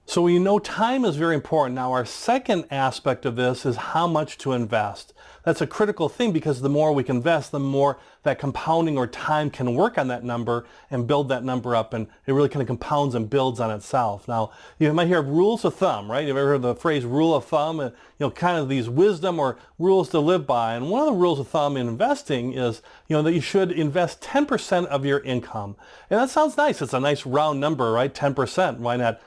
So we know time is very important. Now our second aspect of this is how much to invest. That's a critical thing because the more we can invest, the more that compounding or time can work on that number and build that number up, and it really kind of compounds and builds on itself. Now you might hear rules of thumb, right? You've ever heard the phrase rule of thumb? Kind of these wisdom or rules to live by. And one of the rules of thumb in investing is, that you should invest 10% of your income. And that sounds nice. It's a nice round number, right? 10%. Why not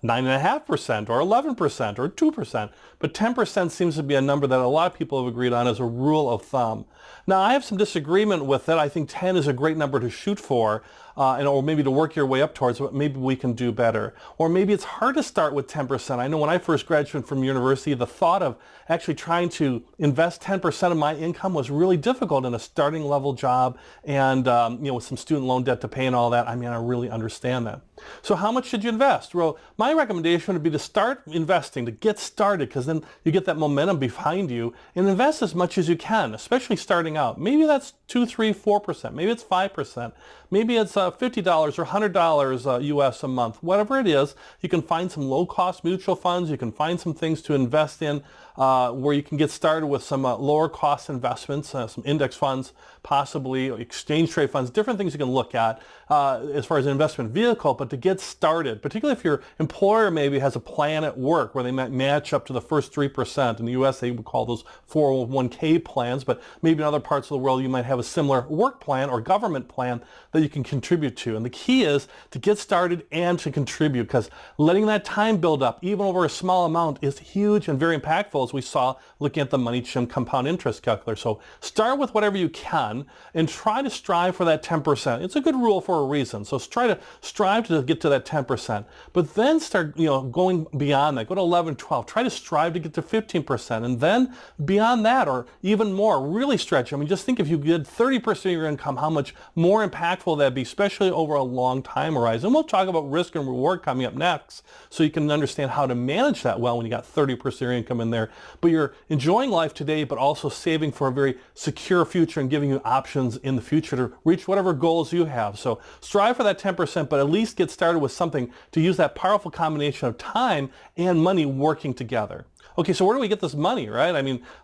9.5% or 11% or 2%, but 10% seems to be a number that a lot of people have agreed on as a rule of thumb. Now, I have some disagreement with it. I think 10 is a great number to shoot for, or maybe to work your way up towards, but maybe we can do better. Or maybe it's hard to start with 10%. I know when I first graduated from university, the thought of actually trying to invest 10% of my income was really difficult in a starting level job and, with some student loan debt to pay and all that. I really understand that. So how much should you invest? Well, my recommendation would be to start investing, to get started, because then you get that momentum behind you, and invest as much as you can, especially starting out. Maybe that's 2, 3, 4%. Maybe it's 5%. Maybe it's $50 or $100 US a month. Whatever it is, you can find some low-cost mutual funds. You can find some things to invest in where you can get started with some lower-cost investments, some index funds, possibly exchange trade funds, different things you can look at as far as an investment vehicle. But to get started, particularly if your employer maybe has a plan at work where they might match up to the first 3%. In the U.S., they would call those 401k plans, but maybe in other parts of the world, you might have a similar work plan or government plan that you can contribute to. And the key is to get started and to contribute, because letting that time build up, even over a small amount, is huge and very impactful, as we saw looking at the Money Chim compound interest calculator. So start with whatever you can and try to strive for that 10%. It's a good rule for a reason. So try to strive to get to that 10%, but then start, going beyond that. Go to 11, 12. Try to strive to get to 15%, and then beyond that, or even more, really stretch. Just think if you did 30% of your income, how much more impactful that'd be, especially over a long time horizon. We'll talk about risk and reward coming up next, so you can understand how to manage that well when you got 30% of your income in there. But you're enjoying life today, but also saving for a very secure future and giving you options in the future to reach whatever goals you have. So strive for that 10%, but at least get started with something to use that powerful combination of time and money working together. Okay, so where do we get this money, right?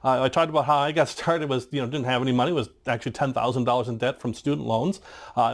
I talked about how I got started was, didn't have any money, was actually $10,000 in debt from student loans.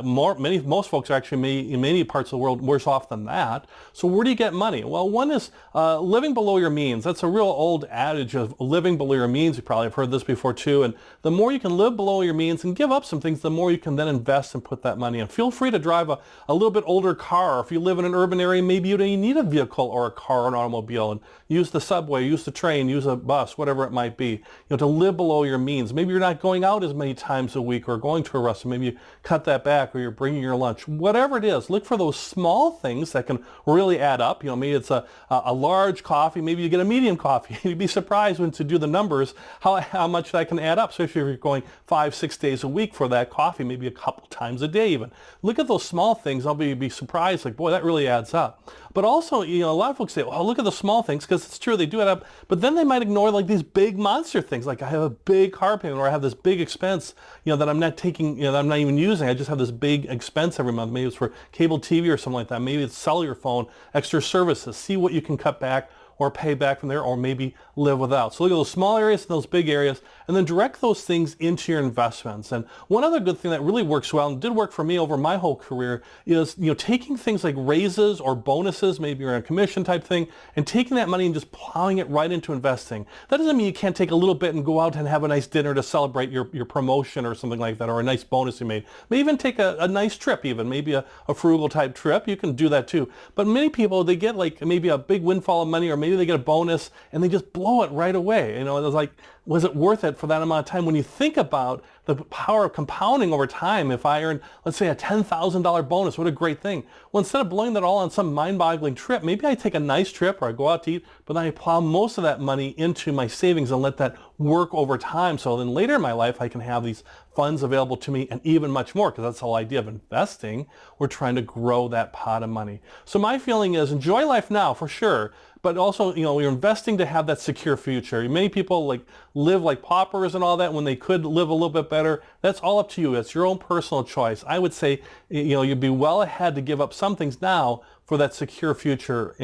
Most folks are actually in many parts of the world worse off than that. So where do you get money? Well, one is living below your means. That's a real old adage of living below your means. You probably have heard this before too. And the more you can live below your means and give up some things, the more you can then invest and put that money in. Feel free to drive a little bit older car. Or if you live in an urban area, maybe you need a vehicle or a car or an automobile, and use the subway, use the train, use a bus, whatever it might be, to live below your means. Maybe you're not going out as many times a week or going to a restaurant. Maybe you cut that back, or you're bringing your lunch. Whatever it is, look for those small things that can really add up. Maybe it's a large coffee. Maybe you get a medium coffee. You'd be surprised when to do the numbers how much that can add up, especially if you're going 5-6 days a week for that coffee, maybe a couple times a day even. Look at those small things. I'll be surprised, like, boy, that really adds up. But also, a lot of folks say, well, look at the small things, because it's true, they do add up, but then they might ignore like these big monster things, like I have a big car payment, or I have this big expense, that I'm not taking, that I'm not even using. I just have this big expense every month. Maybe it's for cable TV or something like that. Maybe it's cellular phone, extra services. See what you can cut back or pay back from there, or maybe live without. So look at those small areas and those big areas, and then direct those things into your investments. And one other good thing that really works well, and did work for me over my whole career, is taking things like raises or bonuses, maybe you're in a commission type thing, and taking that money and just plowing it right into investing. That doesn't mean you can't take a little bit and go out and have a nice dinner to celebrate your promotion or something like that, or a nice bonus you made. Maybe even take a nice trip, even maybe a frugal type trip. You can do that too. But many people, they get like maybe a big windfall of money, or maybe they get a bonus and they just blow it right away. It was like, was it worth it for that amount of time? When you think about the power of compounding over time, if I earned, let's say, a $10,000 bonus, what a great thing. Well, instead of blowing that all on some mind-boggling trip, maybe I take a nice trip, or I go out to eat, but then I plow most of that money into my savings and let that work over time. So then later in my life, I can have these funds available to me, and even much more, because that's the whole idea of investing. We're trying to grow that pot of money. So my feeling is, enjoy life now for sure, but also, you're investing to have that secure future. Many people live like paupers and all that when they could live a little bit better. That's all up to you. It's your own personal choice. I would say, you'd be well ahead to give up some things now for that secure future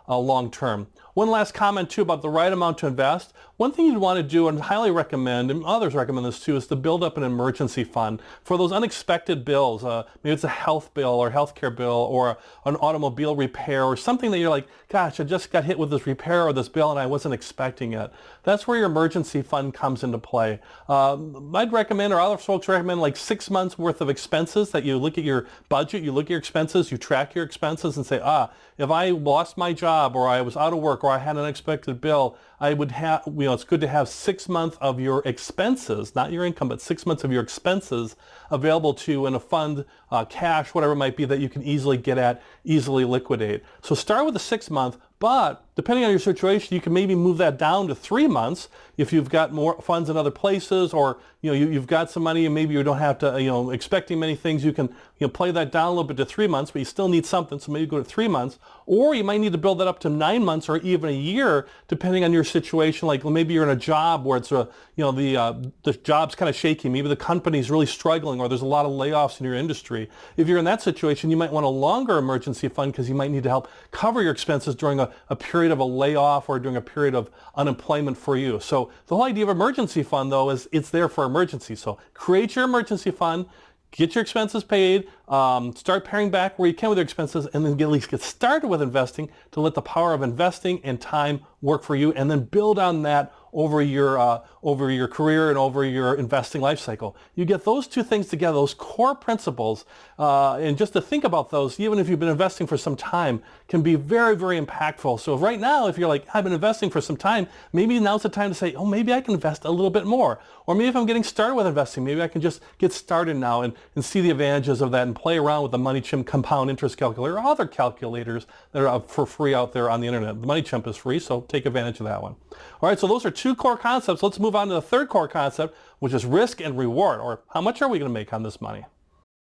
long term. One last comment too about the right amount to invest. One thing you'd want to do, and highly recommend, and others recommend this too, is to build up an emergency fund for those unexpected bills. Maybe it's a health bill or healthcare bill or an automobile repair or something that you're like, gosh, I just got hit with this repair or this bill and I wasn't expecting it. That's where your emergency fund comes into play. I'd recommend, or other folks recommend, like 6 months worth of expenses, that you look at your budget, you look at your expenses, you track your expenses and say, if I lost my job or I was out of work or I had an unexpected bill, I would have, it's good to have 6 months of your expenses, not your income, but 6 months of your expenses available to you in a fund, cash, whatever it might be, that you can easily get at, easily liquidate. So start with a 6 month, but depending on your situation, you can maybe move that down to 3 months if you've got more funds in other places, or you've got some money and maybe you don't have to, expecting many things. You can play that down a little bit to 3 months, but you still need something, so maybe go to 3 months. Or you might need to build that up to 9 months or even a year, depending on your situation. Like maybe you're in a job where it's the job's kind of shaky. Maybe the company's really struggling, or there's a lot of layoffs in your industry. If you're in that situation, you might want a longer emergency fund because you might need to help cover your expenses during a period of a layoff or during a period of unemployment for you. So the whole idea of emergency fund, though, is it's there for emergency. So create your emergency fund, get your expenses paid, start paring back where you can with your expenses, and then at least get started with investing to let the power of investing and time work for you, and then build on that over your career and over your investing life cycle. You get those two things together, those core principles, and just to think about those, even if you've been investing for some time, can be very, very impactful. So right now, if you're like, I've been investing for some time, maybe now's the time to say, maybe I can invest a little bit more. Or maybe if I'm getting started with investing, maybe I can just get started now and see the advantages of that and play around with the MoneyChimp compound interest calculator or other calculators that are for free out there on the internet. The MoneyChimp is free, so take advantage of that one. All right, so those are two core concepts. Let's move on to the third core concept, which is risk and reward, or how much are we going to make on this money?